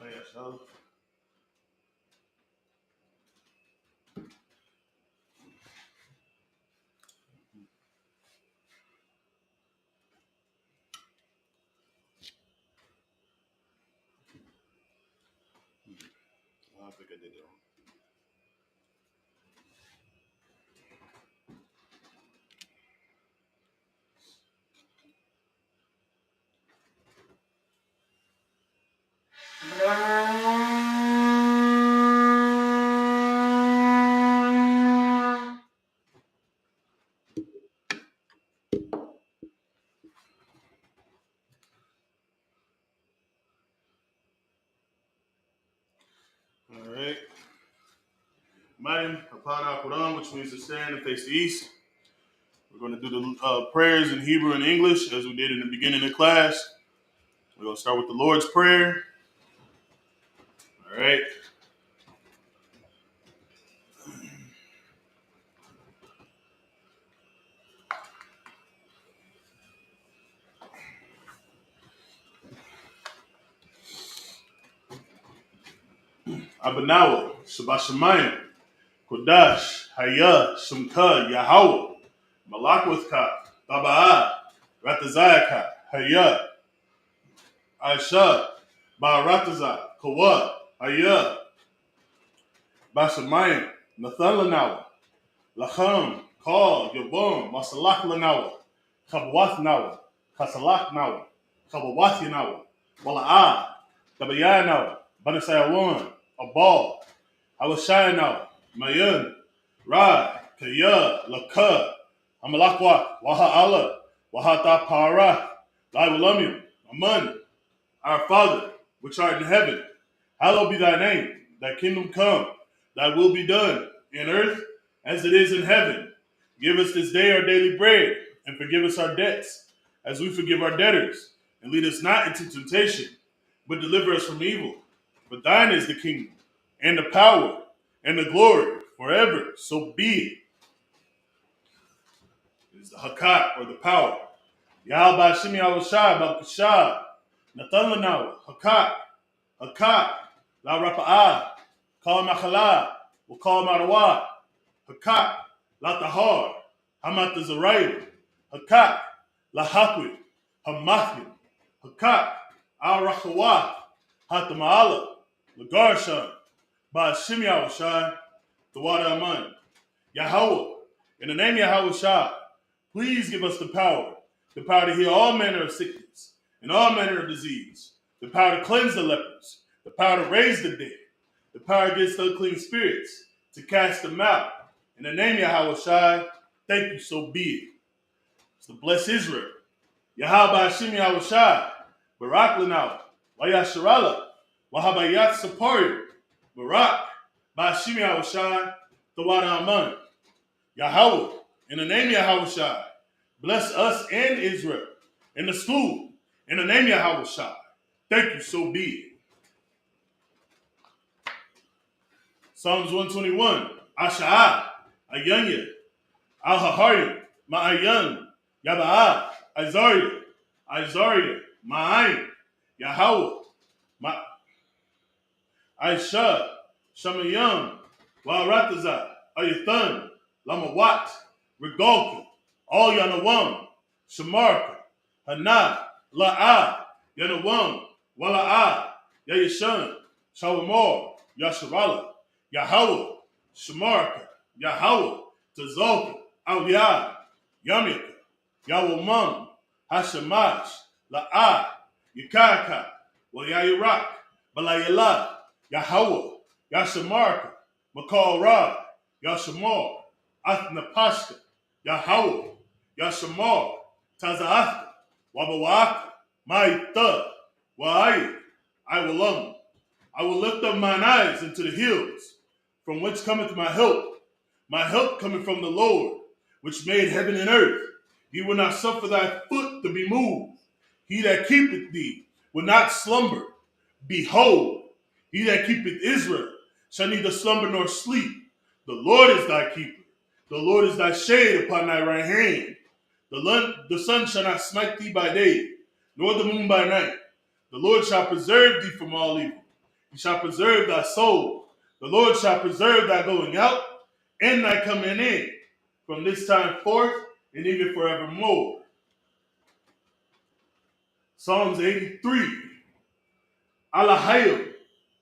A: Oh, yeah, so. I think I did it wrong. All right. Madam, upon our Quran, which means to stand and face the east. We're going to do the prayers in Hebrew and English as we did in the beginning of class. We're going to start with the Lord's Prayer. All right. Abanawa, Shabashamayim, Kodash, Haya, Shemka, Yahweh, Malakwithka, Taba'ah, Ratazayaka, Haya, Aisha, Ba'arataza, Kawa, Haya, Bashamayim, Nathalanawa, Lacham, Kal, Yabum, Masalak Lanawa, Kabwath Nawa, Kasalak Nawa, Kabawathi Nawa, Wala'ah, Tabaya Nawa, Banasayawan, Abal, Awashaya Nawa, Mayan, Ra, Kaya, Laka, Amalakwa, Waha Wahata Para, Laiwalumium, Aman, our Father, which art in heaven, hallowed be thy name. Thy kingdom come. Thy will be done in earth as it is in heaven. Give us this day our daily bread, and forgive us our debts, as we forgive our debtors. And lead us not into temptation, but deliver us from evil. For thine is the kingdom, and the power, and the glory, forever. So be it. It is the hakat, or the power. Yahweh Shimi Awashai, Bakashah, Nathan Lanawa, hakat. Hakat, La Rapa'ah, Kal Machala, Wakal Marawa, Hakat, La Tahar, Hamat Zarayu, Hakat, La Hakwi, Hamathim, Hakat, Al Rachawa, Hatama'ala, Lagarshan, Ba Shimya Washai, the water Aman, Yahweh, in the name of Yahweh Shai, please give us the power to heal all manner of sickness and all manner of disease, the power to cleanse the lepers, the power to raise the dead, the power against unclean spirits, to cast them out. In the name of Yahweh Shai, thank you, so be it. It's to bless Israel. Yahweh Hashem Yahweh Shai, Barak Lanau, Wayasharala, Wahabayat Sapori, Barak, Bashim Yahweh Shai, Tawada Aman. Yahweh, in the name of Yahweh Shai, bless us and Israel, in the school, In the name of Yahweh Shai. Thank you, so be it. Psalms 121. Asha'ah, Ayanya, Al-Haharim, Ma'ayan, Yaba'ah, Isaiah, Ma'ayin, Yahweh, Aisha, Shamayam, Wa'aratazah, Ayathan, Lamawat, Regalka, All Yanawam, Shamarka, Hana, La'ah, Yanawam, Wala'ah, Yayashan, Shawamor, Yasharala, Yahweh, Shamarka, Yahweh, Tazolka, Aliyah, Yamika, Yawamam, Hashamash, La'ah, Yakaka, Wayayirak, Balayala, Yahweh, Yashamarka, Makal Ra, Yashamar, Athnapashka, Yahweh, Yashamar, Tazahka, Wabawaka, Maitha, Wa'ayik, I will lift up mine eyes into the hills, from whence cometh my help. My help cometh from the Lord, which made heaven and earth. He will not suffer thy foot to be moved. He that keepeth thee will not slumber. Behold, he that keepeth Israel shall neither slumber nor sleep. The Lord is thy keeper. The Lord is thy shade upon thy right hand. The sun shall not smite thee by day, nor the moon by night. The Lord shall preserve thee from all evil. He shall preserve thy soul. The Lord shall preserve thy going out and thy coming in, from this time forth and even forevermore. Psalms 83. Alahayim,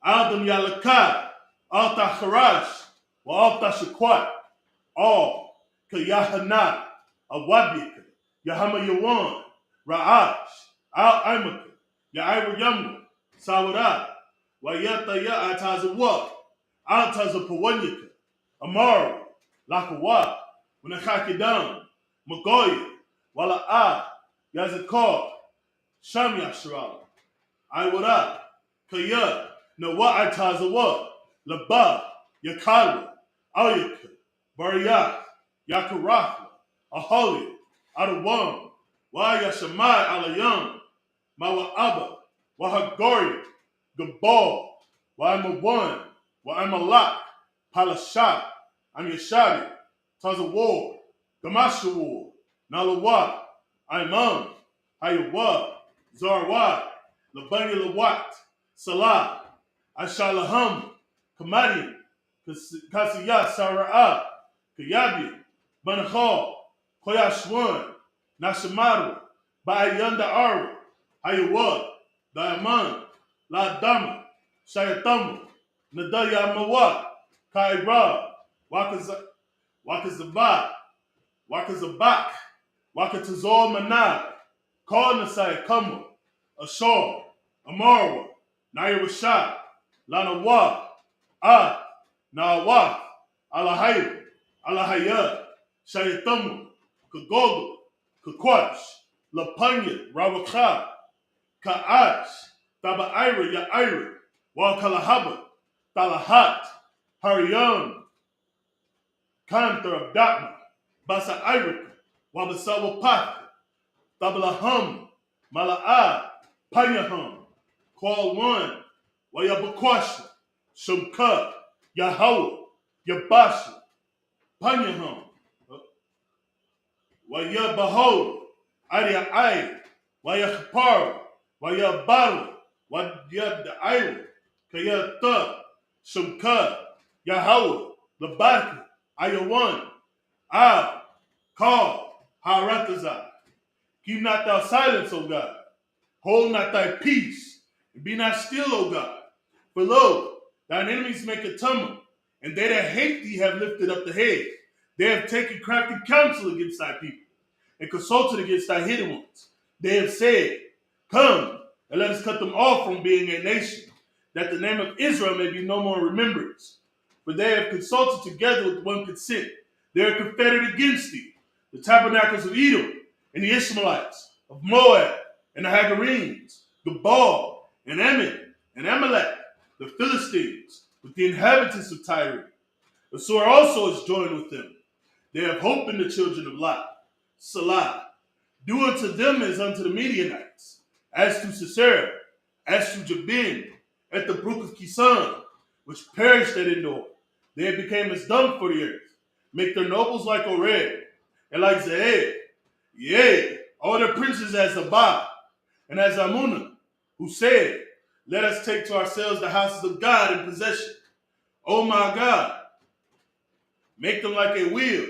A: Adam Yalakad, Alta Harash, Wa Alta Shakwat, All, Kayahana, Awabika, Yahama Yawan, Ra'ash, Al Imaka, Yaira Yamu, Sawada, Wayata Ya Atazawa, Altazapawanyaka, Amaru, Lakawa, Winakakidam, Magoya, Wala'a, Yazakar, Sham Yasharala, Iwara, Kaya, Nawa Atazawa, Laba, Yakara, Ayaka, Bariyak, Yakarafa, Aholi, Adawam, Wayashamai Alayam, Mawa'aba, Wahagori, Gabal, Wa'amawan, Wa'amalak, Palashat, Amyashadi, Tazawar, Gamashawar, Nalawat, Imam, Hayawad, Zarwad, Labanya Lawat, Salah, Ashalaham, Kamadian, Kasiyat Sara'ah, Kayabi, Banachal, Koyashwan, Nashamaru, Bayanda Aru, Hayawad, Diamond, La Dama, Shayatamu, Nadaya Mawat, Kaira, Wakazabat, Wakatazor Manai, Karnasai Kama, Ashar, Amarwa, Nairashad, Lanawa, Nawa, Alahayad, Shayatamu, Kagogo, Kakwash, Lapanya, Rawakha, Ka'ash, Taba'ira, Ya'ira, Wakalahaba, Talahat, Haryam, Kantar of Datma, Basa Irika, Wabasawa Pak, Tabalaham, Mala'a, Panyaham, Kwal One, Wayabakwasha, Shumka, Yahweh, Yabasha, Panyaham, Wayabahod, Aria Ai, Wayakapara, Wayabaru, Wayadaira, Kayata, Shumka, Yahweh, Labaka, Ayawan, Al, Call, Haratazah. Keep not thou silence, O God. Hold not thy peace, and be not still, O God. For lo, thine enemies make a tumult, and they that hate thee have lifted up the head. They have taken crafty counsel against thy people, and consulted against thy hidden ones. They have said, Come, and let us cut them off from being a nation, that the name of Israel may be no more in remembrance. For they have consulted together with one consent. They are confederate against thee, the tabernacles of Edom, and the Ishmaelites, of Moab, and the Hagarenes, Gebal, and Ammon, and Amalek, the Philistines, with the inhabitants of Tyre. The sword also is joined with them. They have hope in the children of Lot. Salah. Do unto them as unto the Midianites. As to Sisera, as to Jabin, at the brook of Kisan, which perished at Endor, they had become as dung for the earth. Make their nobles like Oreb, and like Zeeb, yea, all their princes as Abba, and as Amunah, who said, let us take to ourselves the houses of God in possession. O my God, make them like a wheel,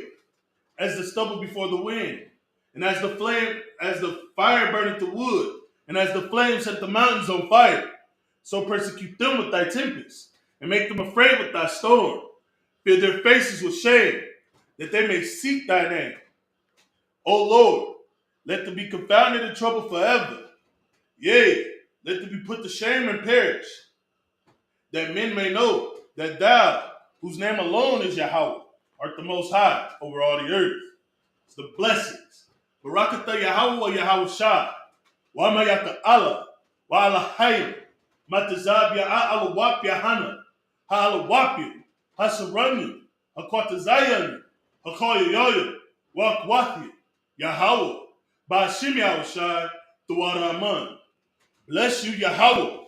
A: as the stubble before the wind, and as the fire burneth the wood, and as the flame set the mountains on fire. So persecute them with thy tempest, and make them afraid with thy storm. Fill their faces with shame, that they may seek thy name. O Lord, let them be confounded in trouble forever. Yea, let them be put to shame and perish, that men may know that thou, whose name alone is Yahweh, art the most high over all the earth. It's the blessings. Barakatah Yahweh wa Yahweh Shai. Wa mayaka Allah. Wa Allah hayim. Matazab ya'a alawap yahana. Ha alawapyu. Ha saranyu. Ha kwatazayan. Ha koyoyoyo. Wa kwathi. Yahweh. Ba'ashim Yahweh Shai. Tuwara Aman. Bless you, Yahweh,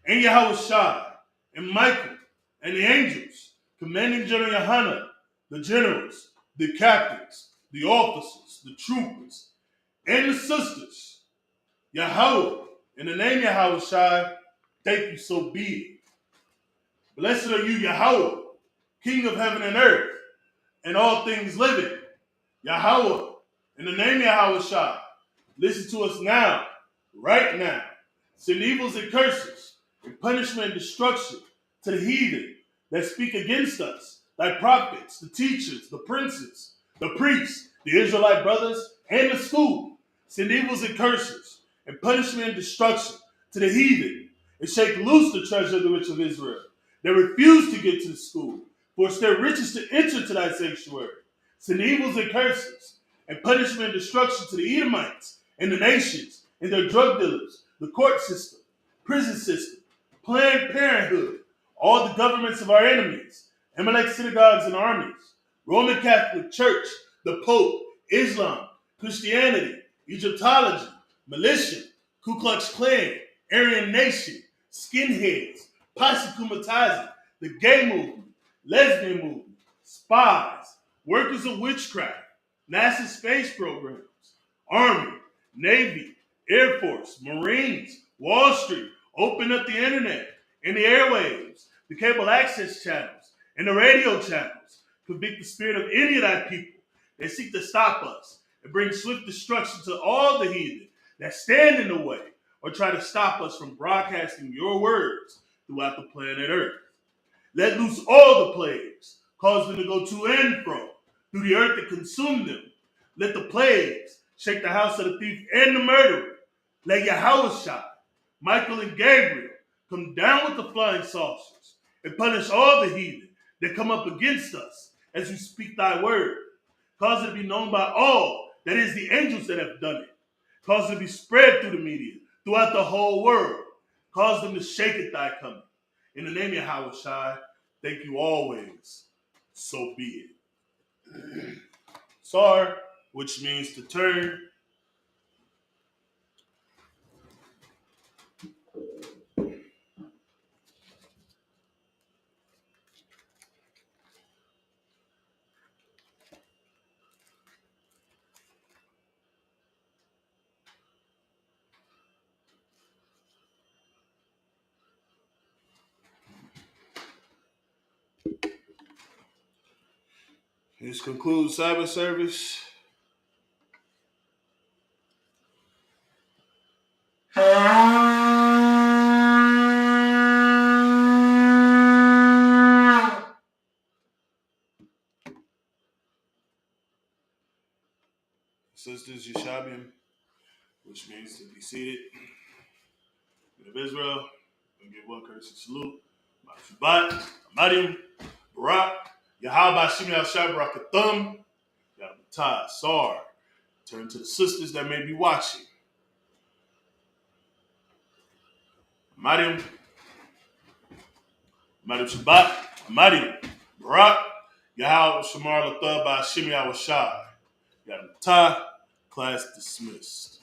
A: and Yahweh Shai, and Michael, and the angels, commanding General Yohanan, the generals, the captains, the officers, the troopers, and the sisters. Yahweh, in the name Yahweh Shai, thank you, so be it. Blessed are you, Yahweh, King of heaven and earth, and all things living. Yahweh, in the name Yahweh Shai, listen to us now, right now. Send evils and curses, and punishment and destruction to the heathen that speak against us, thy prophets, the teachers, the princes, the priests, the Israelite brothers, and the school. Send evils and curses, and punishment and destruction to the heathen, and shake loose the treasure of the rich of Israel. They refuse to get to the school, for it's their riches to enter to thy sanctuary. Send evils and curses, and punishment and destruction to the Edomites, and the nations, and their drug dealers, the court system, prison system, Planned Parenthood, all the governments of our enemies, Amalek synagogues and armies, Roman Catholic Church, the Pope, Islam, Christianity, Egyptology, militia, Ku Klux Klan, Aryan Nation, skinheads, posse comitazi, the gay movement, lesbian movement, spies, workers of witchcraft, NASA space programs, Army, Navy, Air Force, Marines, Wall Street, open up the internet and the airwaves, the cable access channels, and the radio channels. Convict the spirit of any of thy people that seek to stop us and bring swift destruction to all the heathen that stand in the way or try to stop us from broadcasting your words throughout the planet Earth. Let loose all the plagues, cause them to go to and fro through the earth and consume them. Let the plagues shake the house of the thief and the murderer. Let Yahweh Shai, Michael and Gabriel come down with the flying saucers and punish all the heathen that come up against us as we speak thy word. Cause it to be known by all that is the angels that have done it. Cause it to be spread through the media, throughout the whole world. Cause them to shake at thy coming. In the name of Yahweh Shai, thank you always. So be it. Sar, which means to turn. This concludes Sabbath service. Sisters, Yeshabiim, which means to be seated. Men of Israel, we give one courtesy salute. Shabbat, Amadim, Barak, Yahweh Bashim Yahshai Barakathum, Yahweh Sar. Turn to the sisters that may be watching. Amadim, Shabbat, Amadim, Barak, Yahweh Shamar Lathah Bashim Yahshai. Yahweh class dismissed.